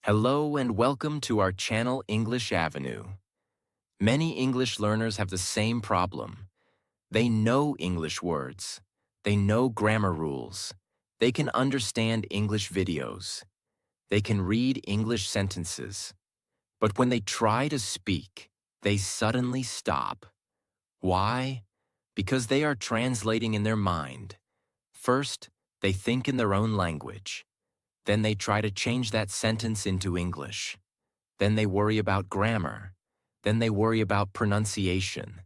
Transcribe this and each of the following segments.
Hello and welcome to our channel English Avenue. Many English learners have the same problem. They know English words. They know grammar rules. They can understand English videos. They can read English sentences. But when they try to speak, they suddenly stop. Why? Because they are translating in their mind. First, they think in their own language. Then they try to change that sentence into English. Then they worry about grammar. Then they worry about pronunciation.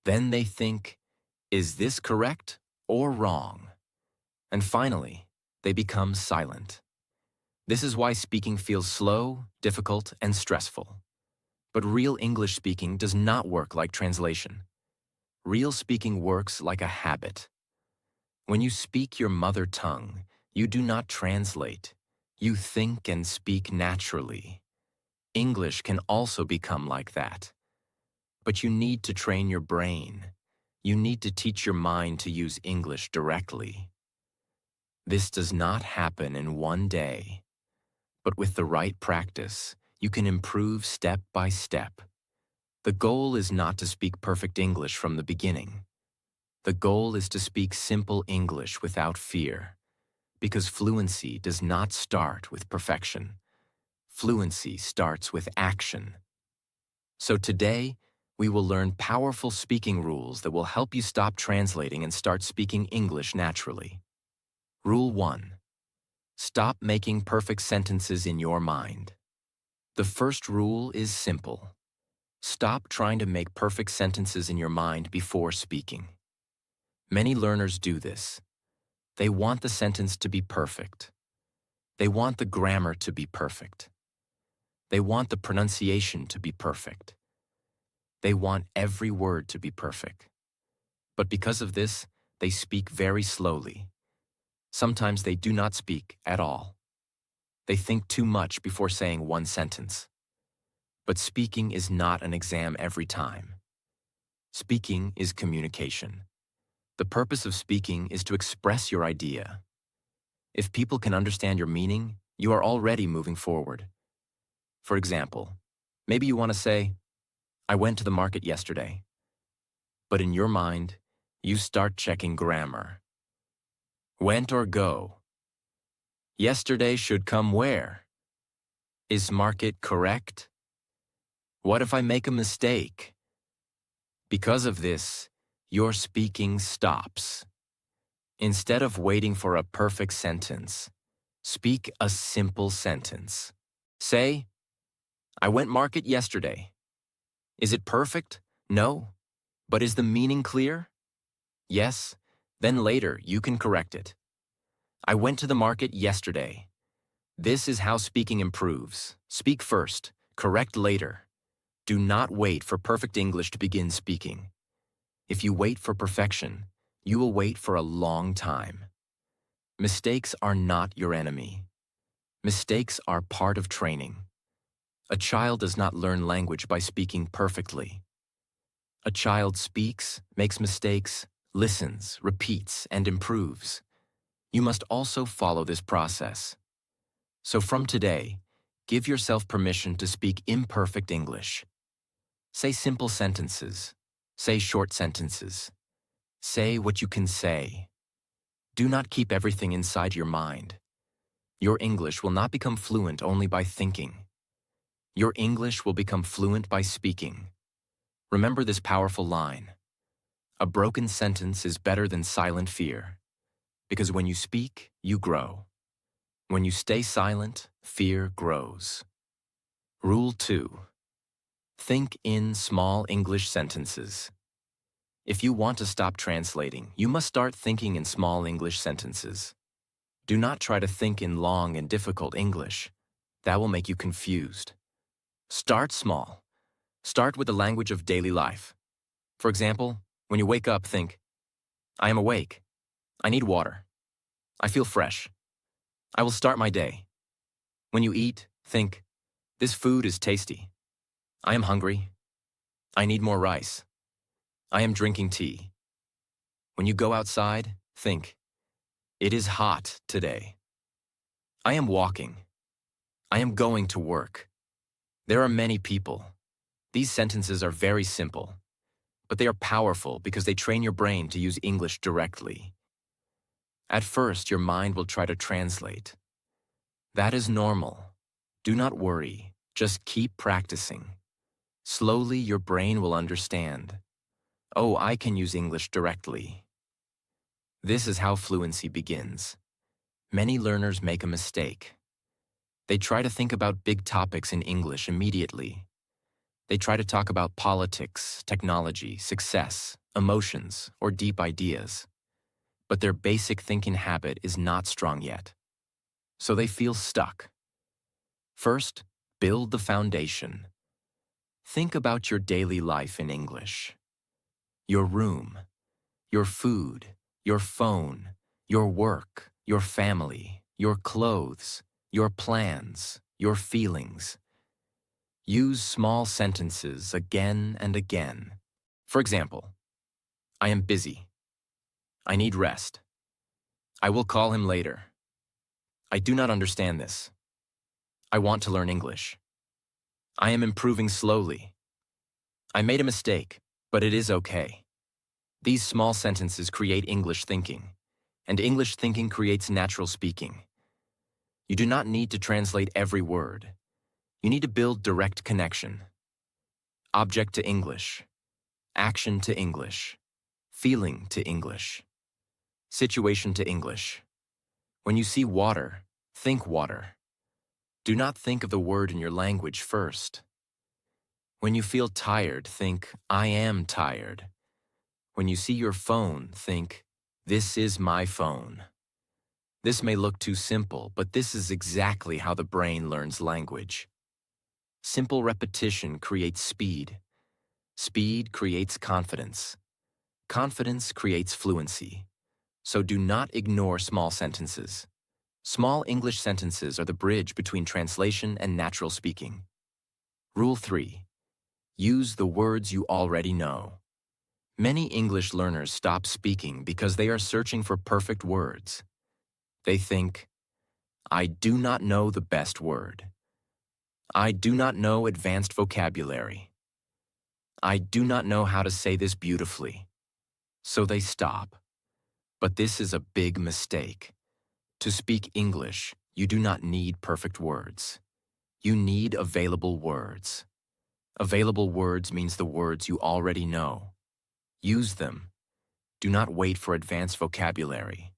Then they think, is this correct or wrong? And finally, they become silent. This is why speaking feels slow, difficult, and stressful. But real English speaking does not work like translation. Real speaking works like a habit. When you speak your mother tongue, you do not translate. You think and speak naturally. English can also become like that. But you need to train your brain. You need to teach your mind to use English directly. This does not happen in one day. But with the right practice, you can improve step by step. The goal is not to speak perfect English from the beginning. The goal is to speak simple English without fear. Because fluency does not start with perfection. Fluency starts with action. So today, we will learn powerful speaking rules that will help you stop translating and start speaking English naturally. Rule 1. Stop making perfect sentences in your mind. The first rule is simple. Stop trying to make perfect sentences in your mind before speaking. Many learners do this. They want the sentence to be perfect. They want the grammar to be perfect. They want the pronunciation to be perfect. They want every word to be perfect. But because of this, they speak very slowly. Sometimes they do not speak at all. They think too much before saying one sentence. But speaking is not an exam every time. Speaking is communication. The purpose of speaking is to express your idea. If people can understand your meaning, you are already moving forward. For example, maybe you want to say, I went to the market yesterday. But in your mind, you start checking grammar. Went or go? Yesterday should come where? Is market correct? What if I make a mistake? Because of this, your speaking stops. Instead of waiting for a perfect sentence, speak a simple sentence. Say, I went market yesterday. Is it perfect? No. But is the meaning clear? Yes. Then later you can correct it. I went to the market yesterday. This is how speaking improves. Speak first, correct later. Do not wait for perfect English to begin speaking. If you wait for perfection, you will wait for a long time. Mistakes are not your enemy. Mistakes are part of training. A child does not learn language by speaking perfectly. A child speaks, makes mistakes, listens, repeats, and improves. You must also follow this process. So from today, give yourself permission to speak imperfect English. Say simple sentences. Say short sentences. Say what you can say. Do not keep everything inside your mind. Your English will not become fluent only by thinking. Your English will become fluent by speaking. Remember this powerful line. A broken sentence is better than silent fear. Because when you speak, you grow. When you stay silent, fear grows. Rule 2. Think in small English sentences. If you want to stop translating, you must start thinking in small English sentences. Do not try to think in long and difficult English. That will make you confused. Start small. Start with the language of daily life. For example, when you wake up, think, I am awake. I need water. I feel fresh. I will start my day. When you eat, think, this food is tasty. I am hungry. I need more rice. I am drinking tea. When you go outside, think, it is hot today. I am walking. I am going to work. There are many people. These sentences are very simple, but they are powerful because they train your brain to use English directly. At first, your mind will try to translate. That is normal. Do not worry. Just keep practicing. Slowly, your brain will understand. Oh, I can use English directly. This is how fluency begins. Many learners make a mistake. They try to think about big topics in English immediately. They try to talk about politics, technology, success, emotions, or deep ideas. But their basic thinking habit is not strong yet. So they feel stuck. First, build the foundation. Think about your daily life in English. Your room, your food, your phone, your work, your family, your clothes, your plans, your feelings. Use small sentences again and again. For example, I am busy. I need rest. I will call him later. I do not understand this. I want to learn English. I am improving slowly. I made a mistake, but it is okay. These small sentences create English thinking, and English thinking creates natural speaking. You do not need to translate every word. You need to build direct connection. Object to English. Action to English. Feeling to English. Situation to English. When you see water, think water. Do not think of the word in your language first. When you feel tired, think, I am tired. When you see your phone, think, this is my phone. This may look too simple, but this is exactly how the brain learns language. Simple repetition creates speed. Speed creates confidence. Confidence creates fluency. So do not ignore small sentences. Small English sentences are the bridge between translation and natural speaking. Rule 3. Use the words you already know. Many English learners stop speaking because they are searching for perfect words. They think, I do not know the best word. I do not know advanced vocabulary. I do not know how to say this beautifully. So they stop. But this is a big mistake. To speak English, you do not need perfect words. You need available words. Available words means the words you already know. Use them. Do not wait for advanced vocabulary.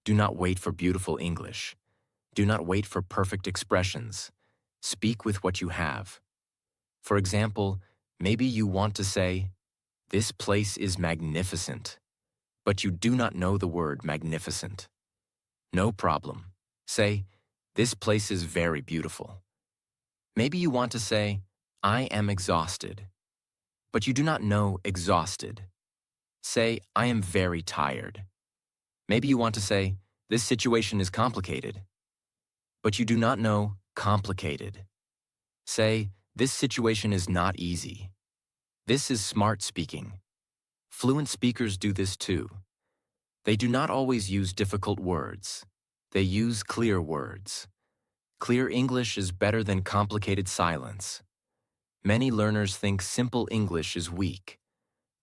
Do not wait for beautiful English. Do not wait for perfect expressions. Speak with what you have. For example, maybe you want to say, this place is magnificent, but you do not know the word magnificent. No problem. Say, this place is very beautiful. Maybe you want to say, I am exhausted, but you do not know exhausted. Say, I am very tired. Maybe you want to say, this situation is complicated, but you do not know complicated. Say, this situation is not easy. This is smart speaking. Fluent speakers do this too. They do not always use difficult words. They use clear words. Clear English is better than complicated silence. Many learners think simple English is weak,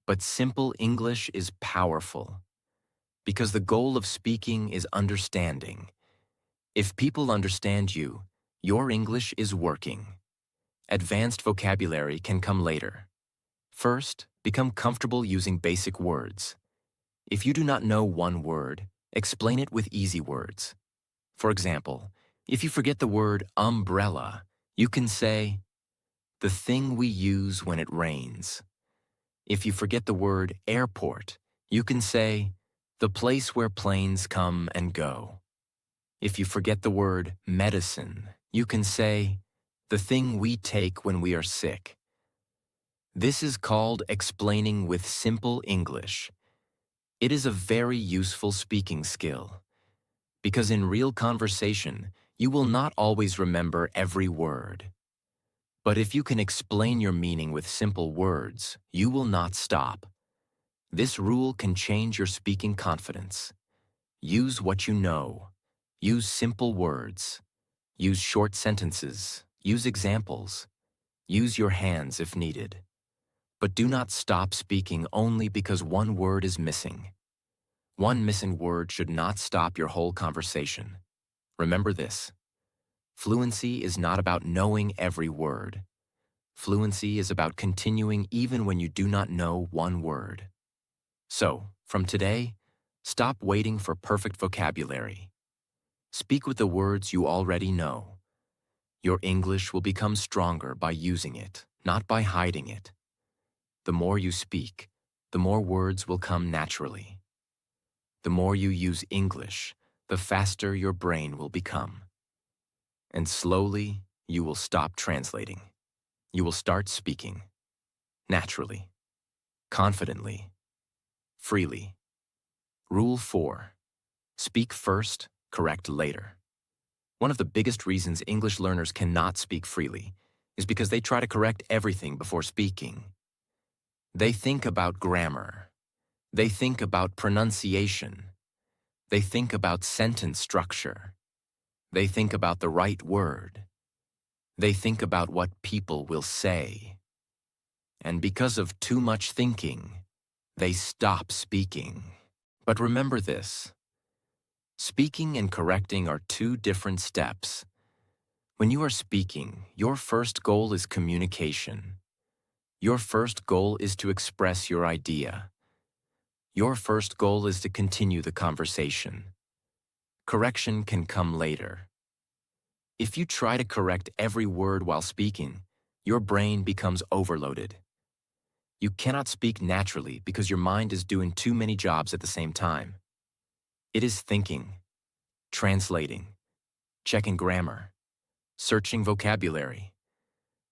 but simple English is powerful. Because the goal of speaking is understanding. If people understand you, your English is working. Advanced vocabulary can come later. First, become comfortable using basic words. If you do not know one word, explain it with easy words. For example, if you forget the word umbrella, you can say, the thing we use when it rains. If you forget the word airport, you can say, the place where planes come and go. If you forget the word medicine, you can say, the thing we take when we are sick. This is called explaining with simple English. It is a very useful speaking skill, because in real conversation, you will not always remember every word. But if you can explain your meaning with simple words, you will not stop. This rule can change your speaking confidence. Use what you know. Use simple words. Use short sentences. Use examples. Use your hands if needed. But do not stop speaking only because one word is missing. One missing word should not stop your whole conversation. Remember this. Fluency is not about knowing every word. Fluency is about continuing even when you do not know one word. So, from today, stop waiting for perfect vocabulary. Speak with the words you already know. Your English will become stronger by using it, not by hiding it. The more you speak, the more words will come naturally. The more you use English, the faster your brain will become. And slowly, you will stop translating. You will start speaking. Naturally. Confidently. Freely. Rule 4. Speak first, correct later. One of the biggest reasons English learners cannot speak freely is because they try to correct everything before speaking. They think about grammar. They think about pronunciation. They think about sentence structure. They think about the right word. They think about what people will say. And because of too much thinking, they stop speaking. But remember this. Speaking and correcting are two different steps. When you are speaking, your first goal is communication. Your first goal is to express your idea. Your first goal is to continue the conversation. Correction can come later. If you try to correct every word while speaking, your brain becomes overloaded. You cannot speak naturally because your mind is doing too many jobs at the same time. It is thinking, translating, checking grammar, searching vocabulary,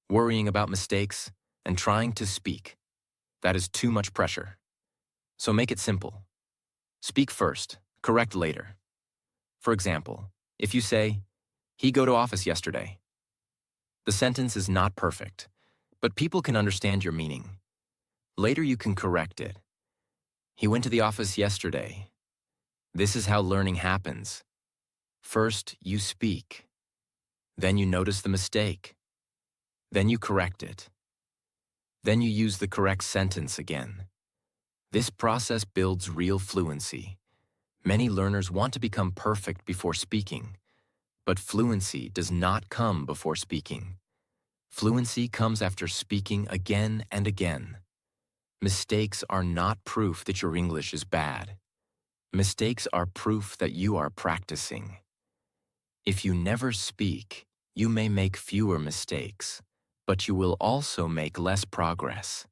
worrying about mistakes, and trying to speak. That is too much pressure. So make it simple. Speak first, correct later. For example, if you say, "He go to office yesterday," the sentence is not perfect, but people can understand your meaning. Later you can correct it. "He went to the office yesterday." This is how learning happens. First, you speak. Then you notice the mistake. Then you correct it. Then you use the correct sentence again. This process builds real fluency. Many learners want to become perfect before speaking, but fluency does not come before speaking. Fluency comes after speaking again and again. Mistakes are not proof that your English is bad. Mistakes are proof that you are practicing. If you never speak, you may make fewer mistakes, but you will also make less progress.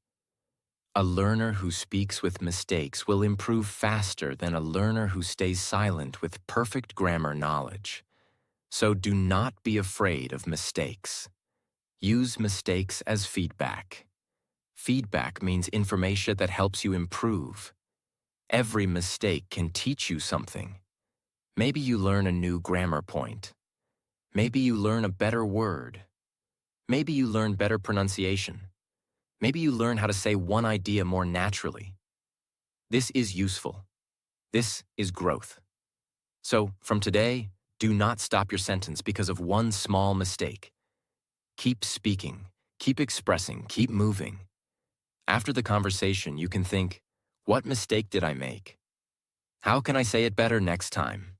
A learner who speaks with mistakes will improve faster than a learner who stays silent with perfect grammar knowledge. So do not be afraid of mistakes. Use mistakes as feedback. Feedback means information that helps you improve. Every mistake can teach you something. Maybe you learn a new grammar point. Maybe you learn a better word. Maybe you learn better pronunciation. Maybe you learn how to say one idea more naturally. This is useful. This is growth. So, from today, do not stop your sentence because of one small mistake. Keep speaking, keep expressing, keep moving. After the conversation, you can think, what mistake did I make? How can I say it better next time?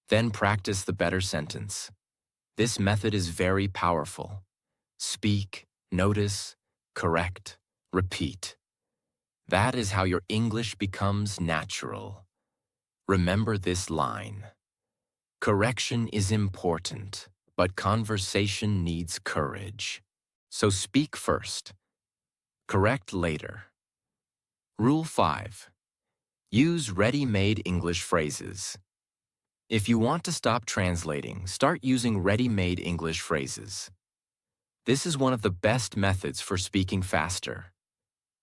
Then practice the better sentence. This method is very powerful. Speak, notice, correct, repeat. That is how your English becomes natural. Remember this line. Correction is important, but conversation needs courage. So speak first. Correct later. Rule 5. Use ready-made English phrases. If you want to stop translating, start using ready-made English phrases. This is one of the best methods for speaking faster.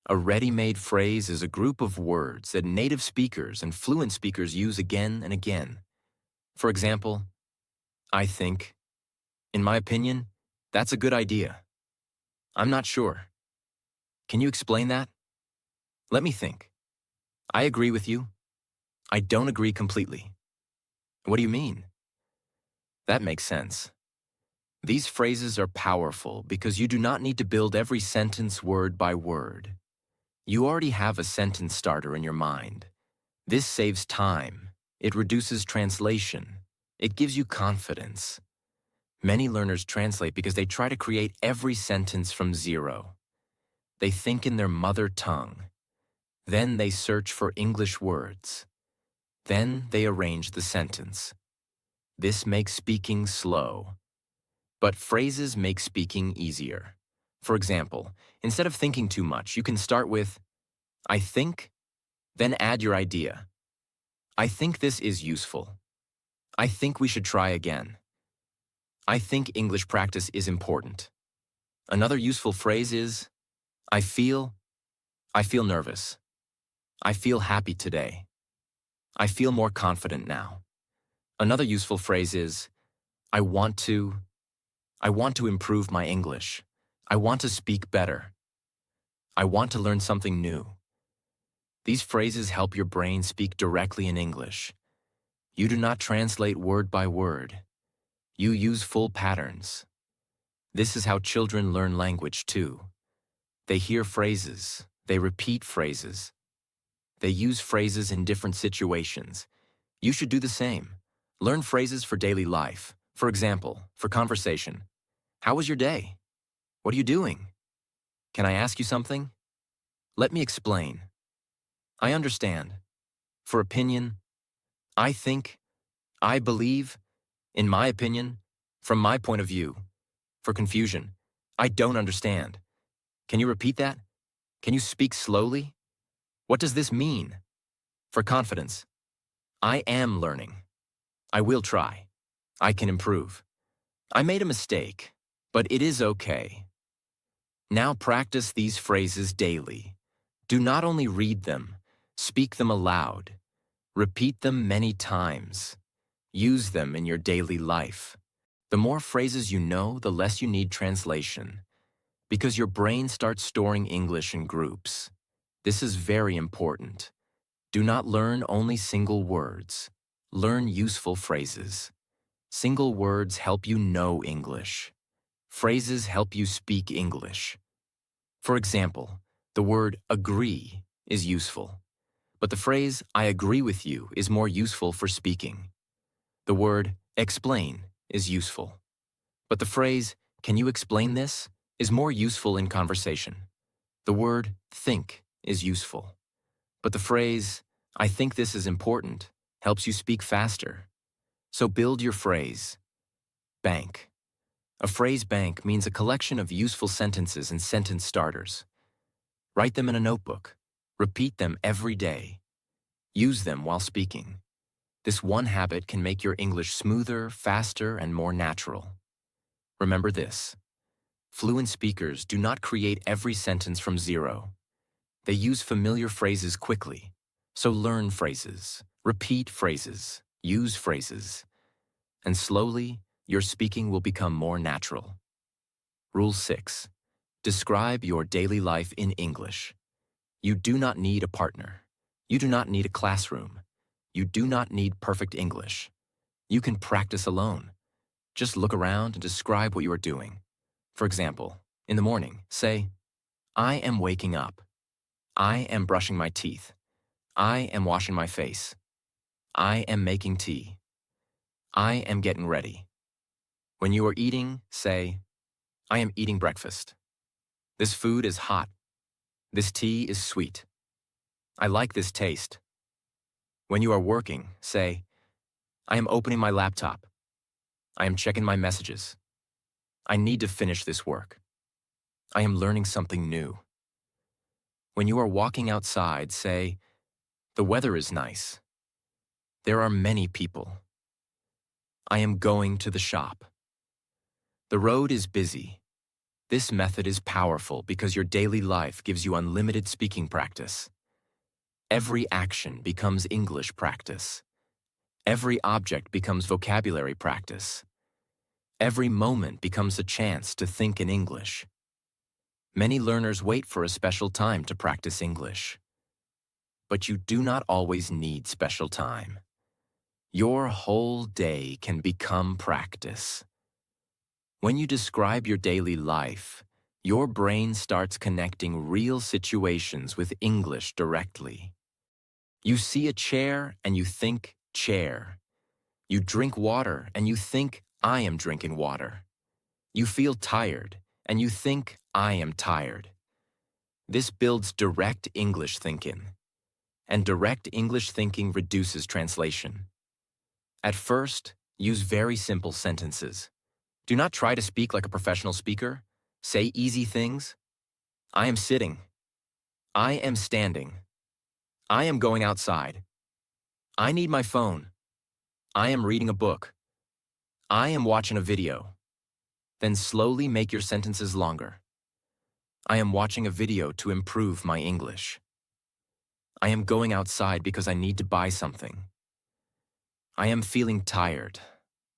A ready-made phrase is a group of words that native speakers and fluent speakers use again and again. For example, I think, in my opinion, that's a good idea. I'm not sure. Can you explain that? Let me think. I agree with you. I don't agree completely. What do you mean? That makes sense. These phrases are powerful because you do not need to build every sentence word by word. You already have a sentence starter in your mind. This saves time. It reduces translation. It gives you confidence. Many learners translate because they try to create every sentence from zero. They think in their mother tongue. Then they search for English words. Then they arrange the sentence. This makes speaking slow. But phrases make speaking easier. For example, instead of thinking too much, you can start with, I think, then add your idea. I think this is useful. I think we should try again. I think English practice is important. Another useful phrase is, I feel nervous. I feel happy today. I feel more confident now. Another useful phrase is, I want to improve my English. I want to speak better. I want to learn something new. These phrases help your brain speak directly in English. You do not translate word by word. You use full patterns. This is how children learn language too. They hear phrases. They repeat phrases. They use phrases in different situations. You should do the same. Learn phrases for daily life. For example, for conversation. How was your day? What are you doing? Can I ask you something? Let me explain. I understand. For opinion, I think, I believe, in my opinion, from my point of view. For confusion, I don't understand. Can you repeat that? Can you speak slowly? What does this mean? For confidence, I am learning. I will try. I can improve. I made a mistake, but it is okay. Now practice these phrases daily. Do not only read them, speak them aloud. Repeat them many times. Use them in your daily life. The more phrases you know, the less you need translation, because your brain starts storing English in groups. This is very important. Do not learn only single words. Learn useful phrases. Single words help you know English. Phrases help you speak English. For example, the word agree is useful, but the phrase I agree with you is more useful for speaking. The word explain is useful, but the phrase can you explain this is more useful in conversation. The word think is useful, but the phrase I think this is important helps you speak faster. So build your phrase. Bank. A phrase bank means a collection of useful sentences and sentence starters. Write them in a notebook. Repeat them every day. Use them while speaking. This one habit can make your English smoother, faster, and more natural. Remember this. Fluent speakers do not create every sentence from zero. They use familiar phrases quickly. So learn phrases, repeat phrases, use phrases, and slowly, your speaking will become more natural. Rule 6. Describe your daily life in English. You do not need a partner. You do not need a classroom. You do not need perfect English. You can practice alone. Just look around and describe what you are doing. For example, in the morning, say, I am waking up. I am brushing my teeth. I am washing my face. I am making tea. I am getting ready. When you are eating, say, I am eating breakfast. This food is hot. This tea is sweet. I like this taste. When you are working, say, I am opening my laptop. I am checking my messages. I need to finish this work. I am learning something new. When you are walking outside, say, the weather is nice. There are many people. I am going to the shop. The road is busy. This method is powerful because your daily life gives you unlimited speaking practice. Every action becomes English practice. Every object becomes vocabulary practice. Every moment becomes a chance to think in English. Many learners wait for a special time to practice English. But you do not always need special time. Your whole day can become practice. When you describe your daily life, your brain starts connecting real situations with English directly. You see a chair and you think chair. You drink water and you think I am drinking water. You feel tired and you think I am tired. This builds direct English thinking, and direct English thinking reduces translation. At first, use very simple sentences. Do not try to speak like a professional speaker. Say easy things. I am sitting. I am standing. I am going outside. I need my phone. I am reading a book. I am watching a video. Then slowly make your sentences longer. I am watching a video to improve my English. I am going outside because I need to buy something. I am feeling tired,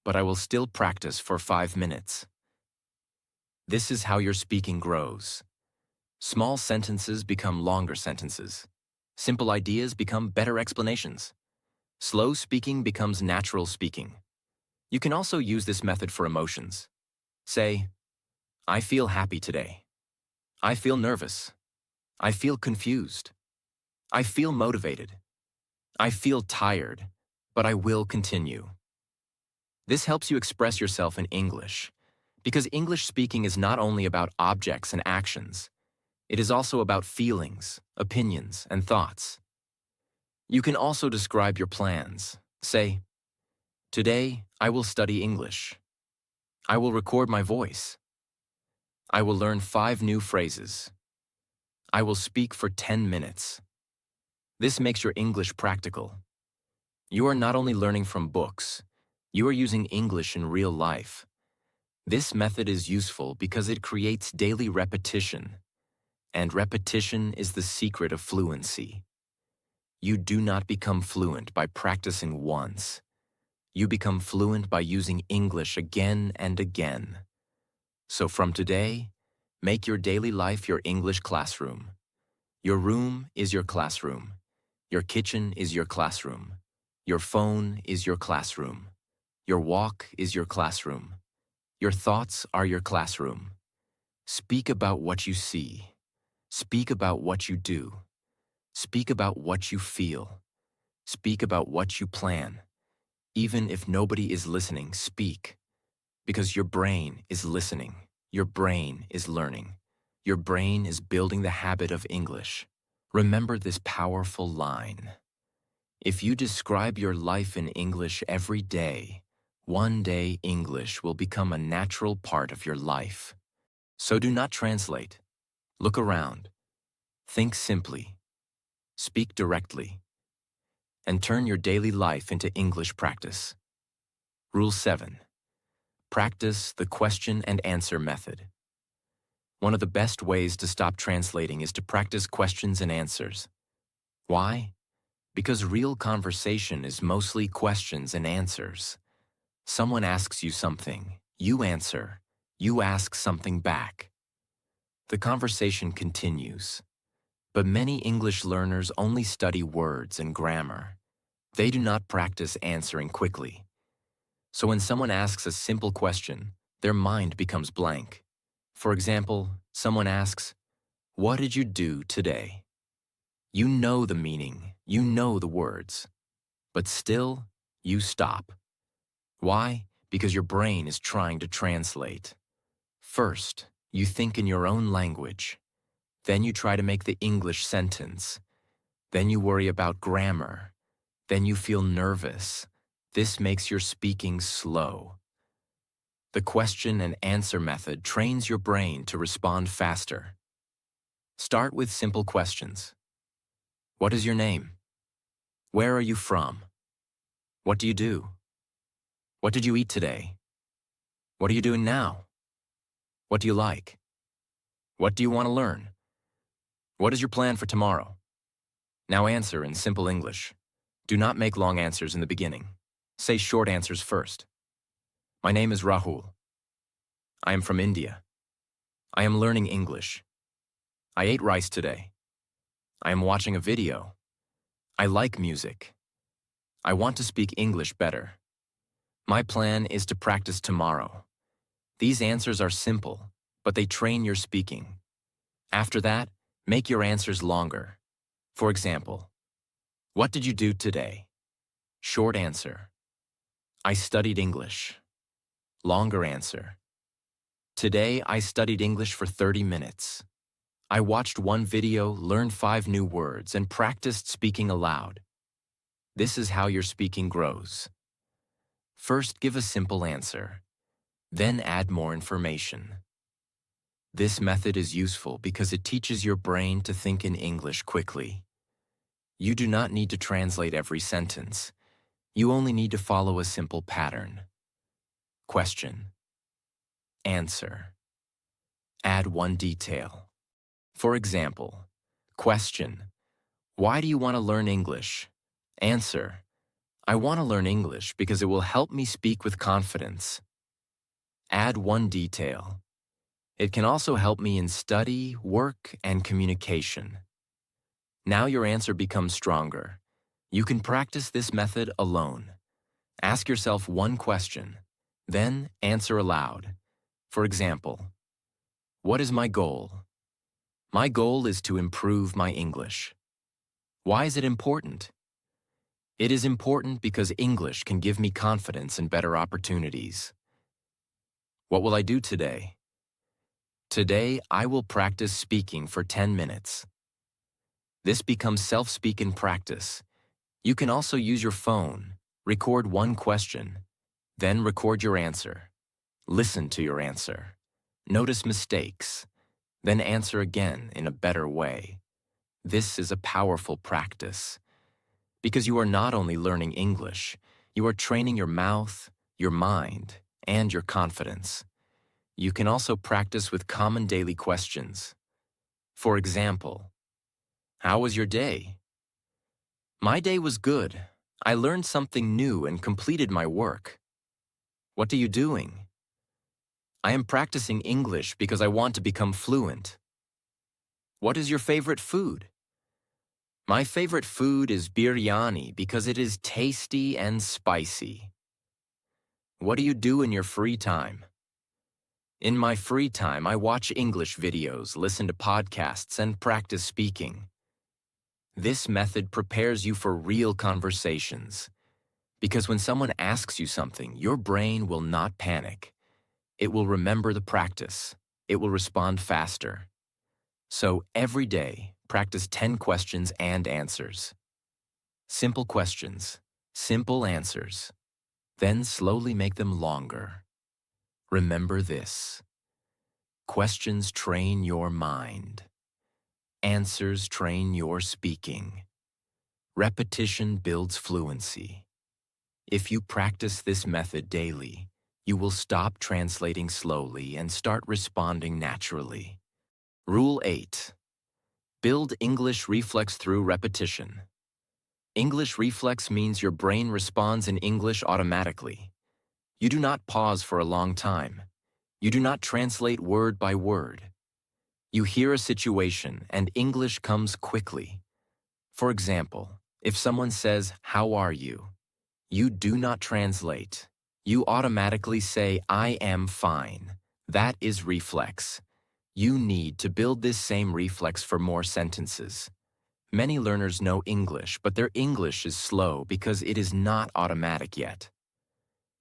but I will still practice for 5 minutes. This is how your speaking grows. Small sentences become longer sentences. Simple ideas become better explanations. Slow speaking becomes natural speaking. You can also use this method for emotions. Say, I feel happy today. I feel nervous. I feel confused. I feel motivated. I feel tired, but I will continue. This helps you express yourself in English, because English speaking is not only about objects and actions, it is also about feelings, opinions, and thoughts. You can also describe your plans. Say, today I will study English. I will record my voice. I will learn 5 new phrases. I will speak for 10 minutes. This makes your English practical. You are not only learning from books, you are using English in real life. This method is useful because it creates daily repetition, and repetition is the secret of fluency. You do not become fluent by practicing once. You become fluent by using English again and again. So from today, make your daily life your English classroom. Your room is your classroom. Your kitchen is your classroom. Your phone is your classroom. Your walk is your classroom. Your thoughts are your classroom. Speak about what you see. Speak about what you do. Speak about what you feel. Speak about what you plan. Even if nobody is listening, speak. Because your brain is listening. Your brain is learning. Your brain is building the habit of English. Remember this powerful line. If you describe your life in English every day, one day English will become a natural part of your life. So do not translate. Look around. Think simply. Speak directly. And turn your daily life into English practice. Rule 7. Practice the question and answer method. One of the best ways to stop translating is to practice questions and answers. Why? Because real conversation is mostly questions and answers. Someone asks you something, you answer, you ask something back. The conversation continues. But many English learners only study words and grammar. They do not practice answering quickly. So when someone asks a simple question, their mind becomes blank. For example, someone asks, "What did you do today?" You know the meaning, you know the words, but still, you stop. Why? Because your brain is trying to translate. First, you think in your own language. Then you try to make the English sentence. Then you worry about grammar. Then you feel nervous. This makes your speaking slow. The question and answer method trains your brain to respond faster. Start with simple questions. What is your name? Where are you from? What do you do? What did you eat today? What are you doing now? What do you like? What do you want to learn? What is your plan for tomorrow? Now answer in simple English. Do not make long answers in the beginning. Say short answers first. My name is Rahul. I am from India. I am learning English. I ate rice today. I am watching a video. I like music. I want to speak English better. My plan is to practice tomorrow. These answers are simple, but they train your speaking. After that, make your answers longer. For example, what did you do today? Short answer. I studied English. Longer answer. Today, I studied English for 30 minutes. I watched one video, learned 5 new words, and practiced speaking aloud. This is how your speaking grows. First, give a simple answer. Then add more information. This method is useful because it teaches your brain to think in English quickly. You do not need to translate every sentence. You only need to follow a simple pattern. Question. Answer. Add one detail. For example, question. Why do you want to learn English? Answer. I want to learn English because it will help me speak with confidence. Add one detail. It can also help me in study, work, and communication. Now your answer becomes stronger. You can practice this method alone. Ask yourself one question, then answer aloud. For example, what is my goal? My goal is to improve my English. Why is it important? It is important because English can give me confidence and better opportunities. What will I do today? Today, I will practice speaking for 10 minutes. This becomes self-speak in practice. You can also use your phone, record one question, then record your answer. Listen to your answer. Notice mistakes, then answer again in a better way. This is a powerful practice because you are not only learning English, you are training your mouth, your mind, and your confidence. You can also practice with common daily questions. For example, how was your day? My day was good. I learned something new and completed my work. What are you doing? I am practicing English because I want to become fluent. What is your favorite food? My favorite food is biryani because it is tasty and spicy. What do you do in your free time? In my free time, I watch English videos, listen to podcasts, and practice speaking. This method prepares you for real conversations. Because when someone asks you something, your brain will not panic. It will remember the practice. It will respond faster. So every day, practice 10 questions and answers. Simple questions, simple answers. Then slowly make them longer. Remember this. Questions train your mind. Answers train your speaking. Repetition builds fluency. If you practice this method daily, you will stop translating slowly and start responding naturally. Rule 8. Build English reflex through repetition. English reflex means your brain responds in English automatically. You do not pause for a long time. You do not translate word by word. You hear a situation and English comes quickly. For example, if someone says, "How are you?" you do not translate. You automatically say, "I am fine." That is reflex. You need to build this same reflex for more sentences. Many learners know English, but their English is slow because it is not automatic yet.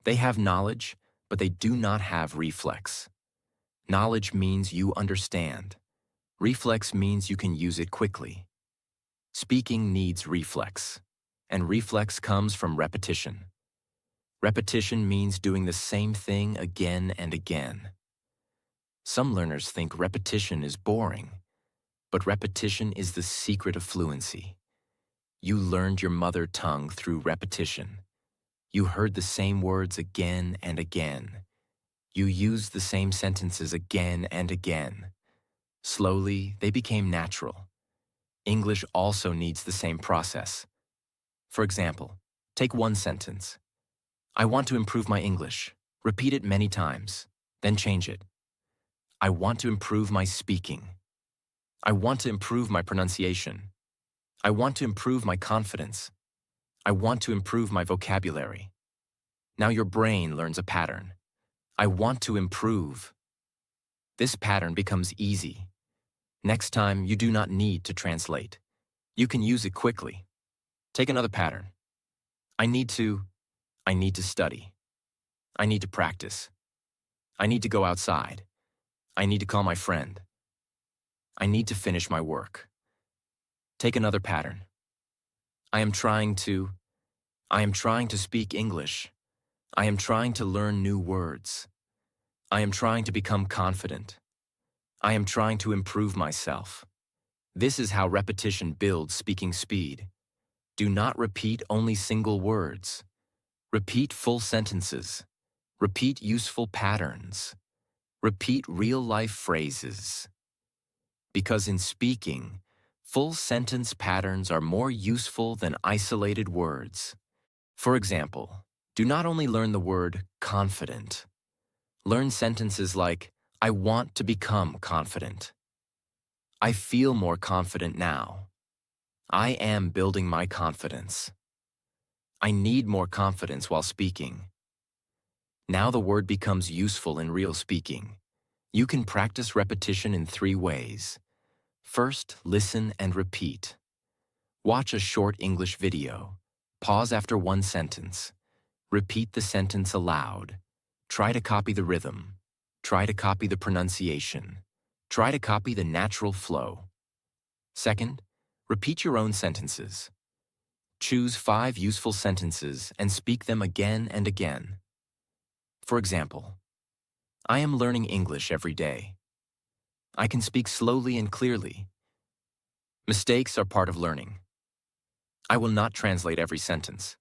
They have knowledge, but they do not have reflex. Knowledge means you understand. Reflex means you can use it quickly. Speaking needs reflex, and reflex comes from repetition. Repetition means doing the same thing again and again. Some learners think repetition is boring, but repetition is the secret of fluency. You learned your mother tongue through repetition. You heard the same words again and again. You used the same sentences again and again. Slowly, they became natural. English also needs the same process. For example, take one sentence. I want to improve my English. Repeat it many times, then change it. I want to improve my speaking. I want to improve my pronunciation. I want to improve my confidence. I want to improve my vocabulary. Now your brain learns a pattern. I want to improve. This pattern becomes easy. Next time, you do not need to translate. You can use it quickly. Take another pattern. I need to study. I need to practice. I need to go outside. I need to call my friend. I need to finish my work. Take another pattern. I am trying to speak English. I am trying to learn new words. I am trying to become confident. I am trying to improve myself. This is how repetition builds speaking speed. Do not repeat only single words. Repeat full sentences. Repeat useful patterns. Repeat real-life phrases. Because in speaking, full sentence patterns are more useful than isolated words. For example, do not only learn the word confident. Learn sentences like, I want to become confident. I feel more confident now. I am building my confidence. I need more confidence while speaking. Now the word becomes useful in real speaking. You can practice repetition in 3 ways. First, listen and repeat. Watch a short English video. Pause after one sentence. Repeat the sentence aloud. Try to copy the rhythm. Try to copy the pronunciation. Try to copy the natural flow. Second, repeat your own sentences. Choose 5 useful sentences and speak them again and again. For example, I am learning English every day. I can speak slowly and clearly. Mistakes are part of learning. I will not translate every sentence.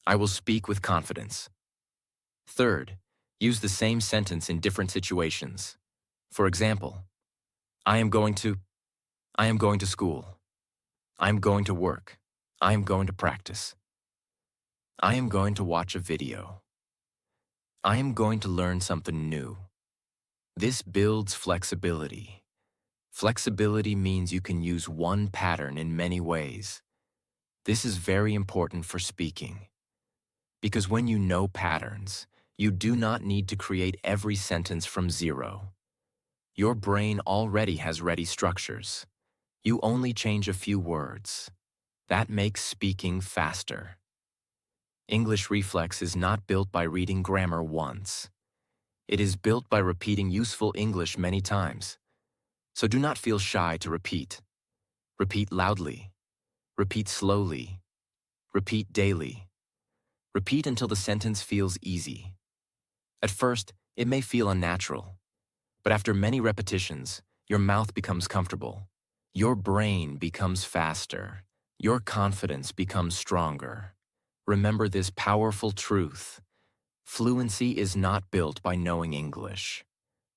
I will speak with confidence. Third, use the same sentence in different situations. For example, I am going to school. I am going to work. I am going to practice. I am going to watch a video. I am going to learn something new. This builds flexibility. Flexibility means you can use one pattern in many ways. This is very important for speaking. Because when you know patterns, you do not need to create every sentence from zero. Your brain already has ready structures. You only change a few words. That makes speaking faster. English reflex is not built by reading grammar once. It is built by repeating useful English many times. So do not feel shy to repeat. Repeat loudly. Repeat slowly. Repeat daily. Repeat until the sentence feels easy. At first, it may feel unnatural. But after many repetitions, your mouth becomes comfortable. Your brain becomes faster. Your confidence becomes stronger. Remember this powerful truth. Fluency is not built by knowing English.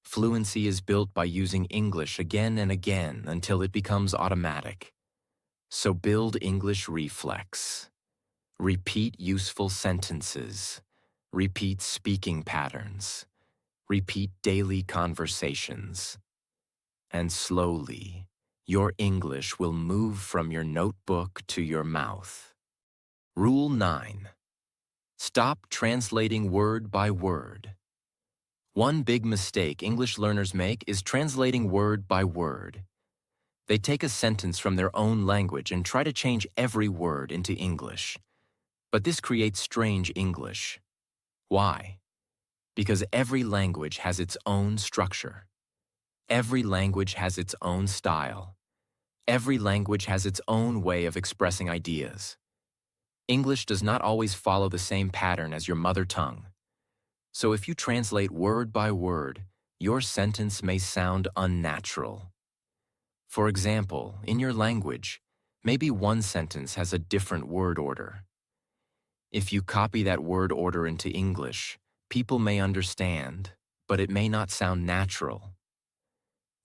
Fluency is built by using English again and again until it becomes automatic. So build English reflex. Repeat useful sentences. Repeat speaking patterns. Repeat daily conversations. And slowly, your English will move from your notebook to your mouth. Rule 9. Stop translating word by word. One big mistake English learners make is translating word by word. They take a sentence from their own language and try to change every word into English. But this creates strange English. Why? Because every language has its own structure. Every language has its own style. Every language has its own way of expressing ideas. English does not always follow the same pattern as your mother tongue. So if you translate word by word, your sentence may sound unnatural. For example, in your language, maybe one sentence has a different word order. If you copy that word order into English, people may understand, but it may not sound natural.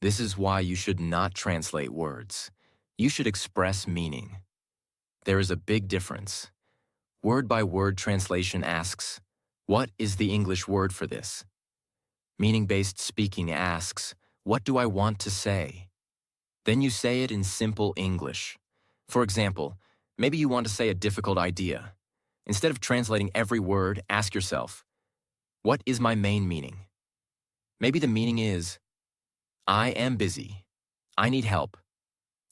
This is why you should not translate words. You should express meaning. There is a big difference. Word-by-word translation asks, what is the English word for this? Meaning-based speaking asks, what do I want to say? Then you say it in simple English. For example, maybe you want to say a difficult idea. Instead of translating every word, ask yourself, What is my main meaning? Maybe the meaning is, I am busy. I need help.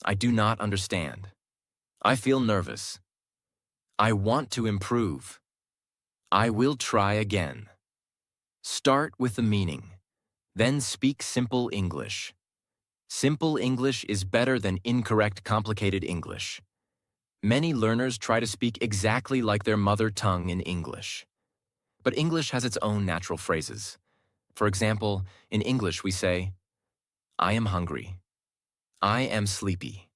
I do not understand. I feel nervous. I want to improve. I will try again. Start with the meaning. Then speak simple English. Simple English is better than incorrect, complicated English. Many learners try to speak exactly like their mother tongue in English. But English has its own natural phrases. For example, in English we say, I am hungry. I am sleepy.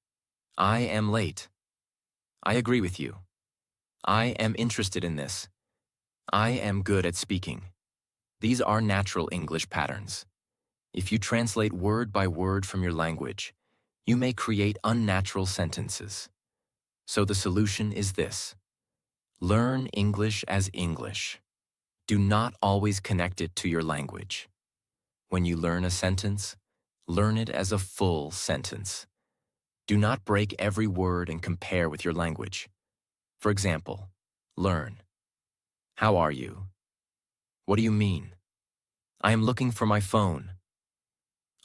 I am late. I agree with you. I am interested in this. I am good at speaking. These are natural English patterns. If you translate word by word from your language, you may create unnatural sentences. So the solution is this. Learn English as English. Do not always connect it to your language. When you learn a sentence, learn it as a full sentence. Do not break every word and compare with your language. For example, learn. How are you? What do you mean? I am looking for my phone.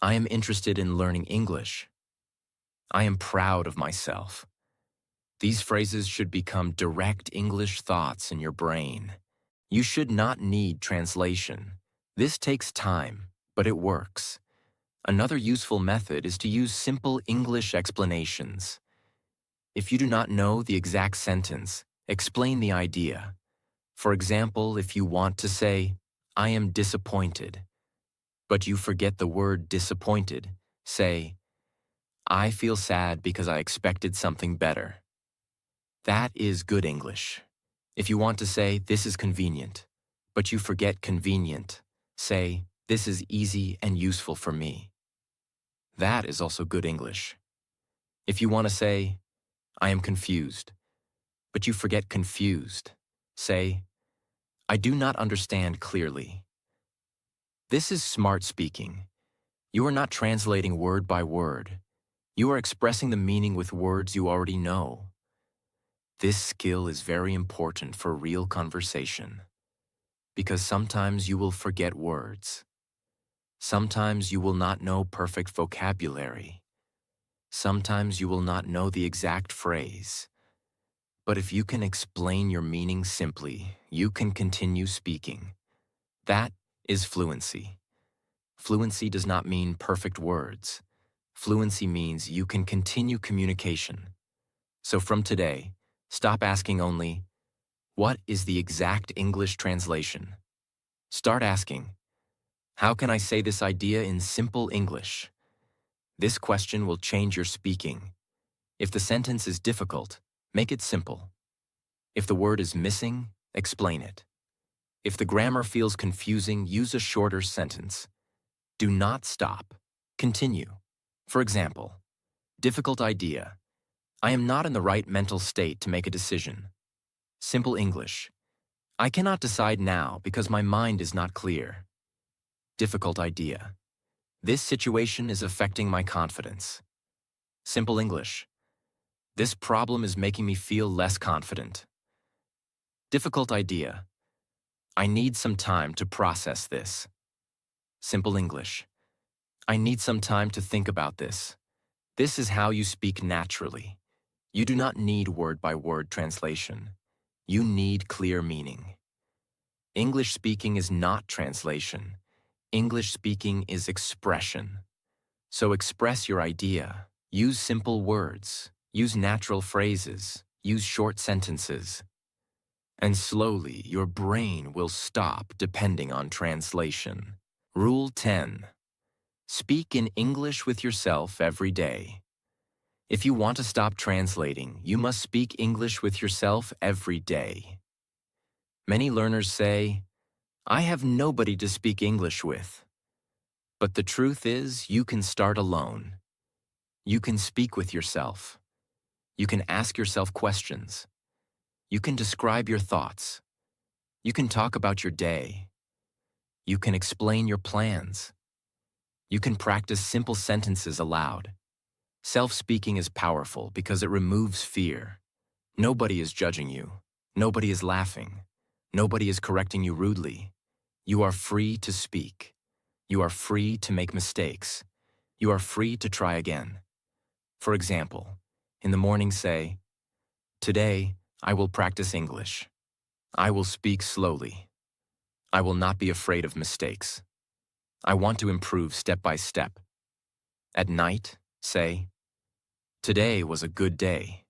I am interested in learning English. I am proud of myself. These phrases should become direct English thoughts in your brain. You should not need translation. This takes time, but it works. Another useful method is to use simple English explanations. If you do not know the exact sentence, explain the idea. For example, if you want to say, I am disappointed, but you forget the word disappointed, say, I feel sad because I expected something better. That is good English. If you want to say, this is convenient, but you forget convenient, say, this is easy and useful for me. That is also good English. If you want to say, I am confused, but you forget confused, say, I do not understand clearly. This is smart speaking. You are not translating word by word. You are expressing the meaning with words you already know. This skill is very important for real conversation, because sometimes you will forget words. Sometimes you will not know perfect vocabulary. Sometimes you will not know the exact phrase. But if you can explain your meaning simply, you can continue speaking. That is fluency. Fluency does not mean perfect words. Fluency means you can continue communication. So from today, stop asking only, what is the exact English translation? Start asking, how can I say this idea in simple English? This question will change your speaking. If the sentence is difficult, make it simple. If the word is missing, explain it. If the grammar feels confusing, use a shorter sentence. Do not stop. Continue. For example, difficult idea. I am not in the right mental state to make a decision. Simple English. I cannot decide now because my mind is not clear. Difficult idea. This situation is affecting my confidence. Simple English. This problem is making me feel less confident. Difficult idea. I need some time to process this. Simple English. I need some time to think about this. This is how you speak naturally. You do not need word-by-word translation. You need clear meaning. English speaking is not translation. English speaking is expression. So express your idea. Use simple words. Use natural phrases. Use short sentences. And slowly, your brain will stop depending on translation. Rule 10. Speak in English with yourself every day. If you want to stop translating, you must speak English with yourself every day. Many learners say, I have nobody to speak English with. But the truth is, you can start alone. You can speak with yourself. You can ask yourself questions. You can describe your thoughts. You can talk about your day. You can explain your plans. You can practice simple sentences aloud. Self-speaking is powerful because it removes fear. Nobody is judging you. Nobody is laughing. Nobody is correcting you rudely. You are free to speak. You are free to make mistakes. You are free to try again. For example, in the morning say, "Today, I will practice English. I will speak slowly. I will not be afraid of mistakes. I want to improve step by step." At night, say, "Today was a good day.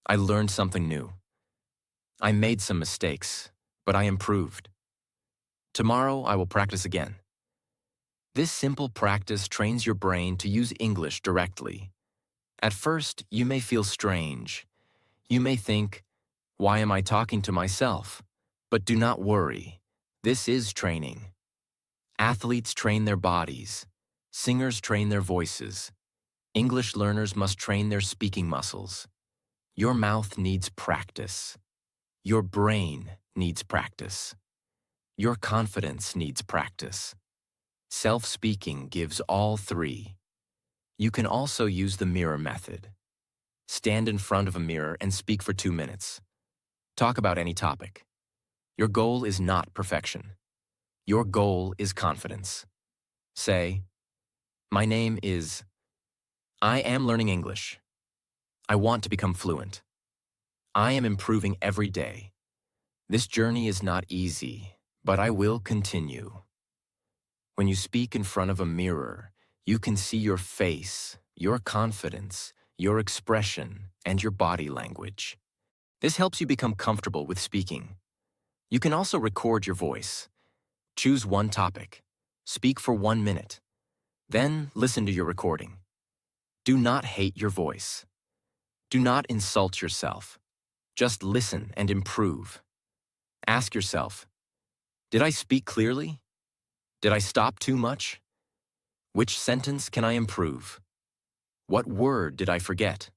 I learned something new. I made some mistakes, but I improved. Tomorrow, I will practice again." This simple practice trains your brain to use English directly. At first, you may feel strange. You may think, "Why am I talking to myself?" But do not worry. This is training. Athletes train their bodies. Singers train their voices. English learners must train their speaking muscles. Your mouth needs practice. Your brain needs practice. Your confidence needs practice. Self-speaking gives all three. You can also use the mirror method. Stand in front of a mirror and speak for 2 minutes. Talk about any topic. Your goal is not perfection. Your goal is confidence. Say, "My name is. I am learning English. I want to become fluent. I am improving every day. This journey is not easy, but I will continue." When you speak in front of a mirror, you can see your face, your confidence, your expression, and your body language. This helps you become comfortable with speaking. You can also record your voice. Choose one topic. Speak for 1 minute. Then listen to your recording. Do not hate your voice. Do not insult yourself. Just listen and improve. Ask yourself, did I speak clearly? Did I stop too much? Which sentence can I improve? What word did I forget?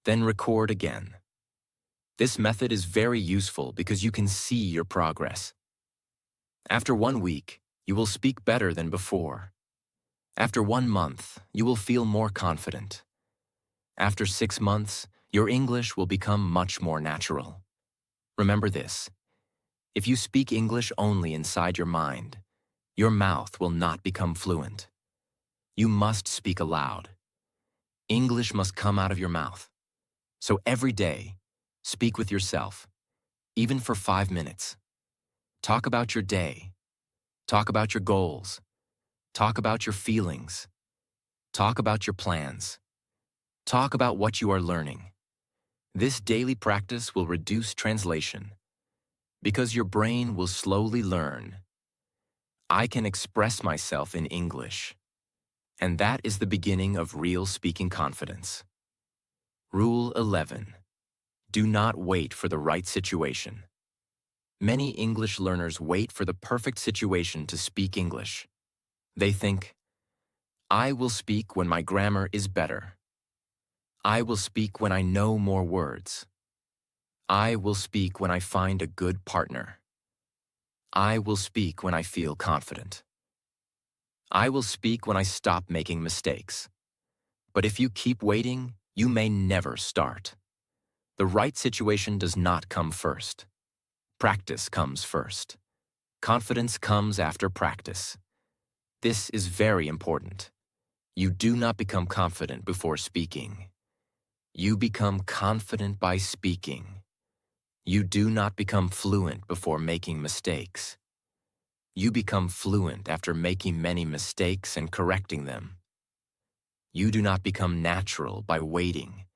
Then record again. This method is very useful because you can see your progress. After 1 week, you will speak better than before. After 1 month, you will feel more confident. After 6 months, your English will become much more natural. Remember this: if you speak English only inside your mind, your mouth will not become fluent. You must speak aloud. English must come out of your mouth. So every day, speak with yourself, even for 5 minutes. Talk about your day. Talk about your goals. Talk about your feelings. Talk about your plans. Talk about what you are learning. This daily practice will reduce translation because your brain will slowly learn. I can express myself in English, and that is the beginning of real speaking confidence. Rule 11. Do not wait for the right situation. Many English learners wait for the perfect situation to speak English. They think, "I will speak when my grammar is better. I will speak when I know more words. I will speak when I find a good partner. I will speak when I feel confident. I will speak when I stop making mistakes." But if you keep waiting, you may never start. The right situation does not come first. Practice comes first. Confidence comes after practice. This is very important. You do not become confident before speaking. You become confident by speaking. You do not become fluent before making mistakes. You become fluent after making many mistakes and correcting them. You do not become natural by waiting.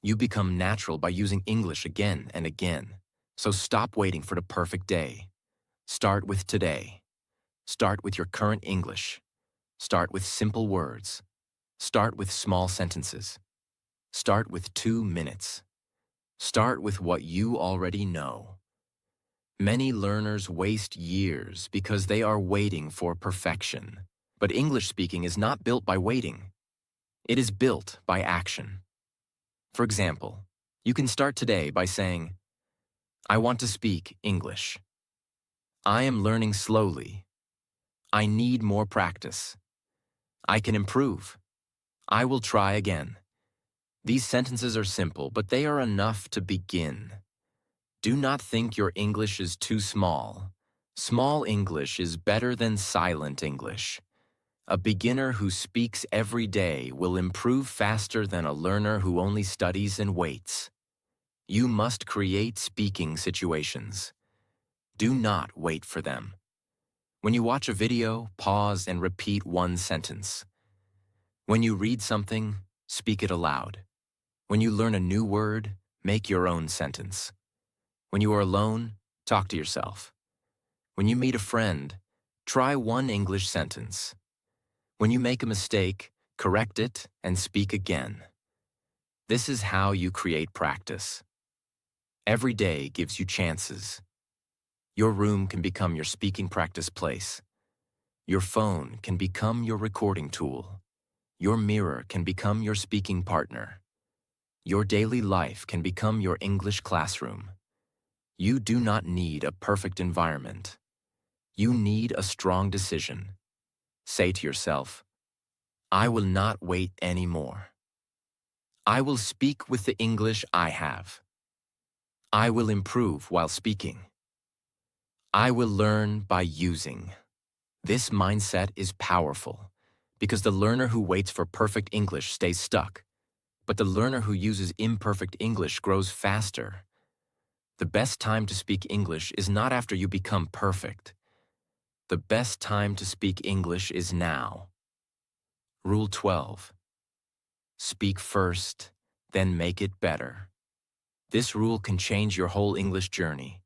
You become natural by using English again and again. So stop waiting for the perfect day. Start with today. Start with your current English. Start with simple words. Start with small sentences. Start with 2 minutes. Start with what you already know. Many learners waste years because they are waiting for perfection. But English speaking is not built by waiting. It is built by action. For example, you can start today by saying, "I want to speak English. I am learning slowly. I need more practice. I can improve. I will try again." These sentences are simple, but they are enough to begin. Do not think your English is too small. Small English is better than silent English. A beginner who speaks every day will improve faster than a learner who only studies and waits. You must create speaking situations. Do not wait for them. When you watch a video, pause and repeat one sentence. When you read something, speak it aloud. When you learn a new word, make your own sentence. When you are alone, talk to yourself. When you meet a friend, try one English sentence. When you make a mistake, correct it and speak again. This is how you create practice. Every day gives you chances. Your room can become your speaking practice place. Your phone can become your recording tool. Your mirror can become your speaking partner. Your daily life can become your English classroom. You do not need a perfect environment. You need a strong decision. Say to yourself, I will not wait anymore. I will speak with the English I have. I will improve while speaking. I will learn by using. This mindset is powerful because the learner who waits for perfect English stays stuck, but the learner who uses imperfect English grows faster. The best time to speak English is not after you become perfect. The best time to speak English is now. Rule 12. Speak first, then make it better. This rule can change your whole English journey.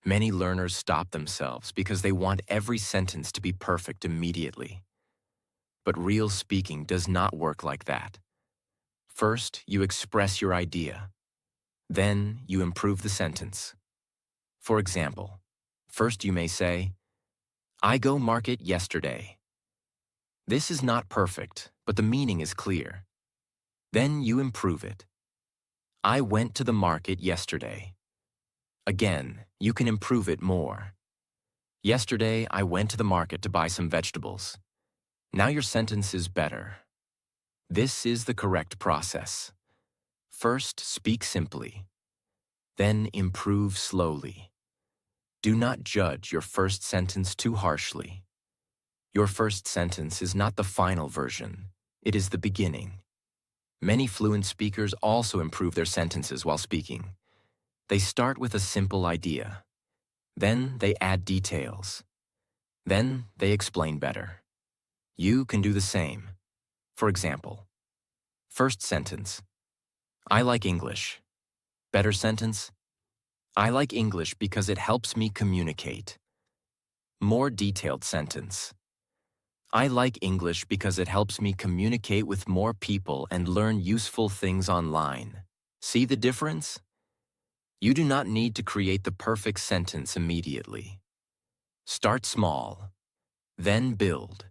Many learners stop themselves because they want every sentence to be perfect immediately. But real speaking does not work like that. First, you express your idea. Then, you improve the sentence. For example, first you may say, I go market yesterday. This is not perfect, but the meaning is clear. Then you improve it. I went to the market yesterday. Again, you can improve it more. Yesterday, I went to the market to buy some vegetables. Now your sentence is better. This is the correct process. First, speak simply. Then improve slowly. Do not judge your first sentence too harshly. Your first sentence is not the final version. It is the beginning. Many fluent speakers also improve their sentences while speaking. They start with a simple idea. Then they add details. Then they explain better. You can do the same. For example, first sentence, I like English. Better sentence, I like English because it helps me communicate. More detailed sentence, I like English because it helps me communicate with more people and learn useful things online. See the difference? You do not need to create the perfect sentence immediately. Start small, then build.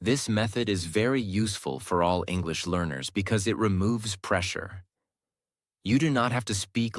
This method is very useful for all English learners because it removes pressure. You do not have to speak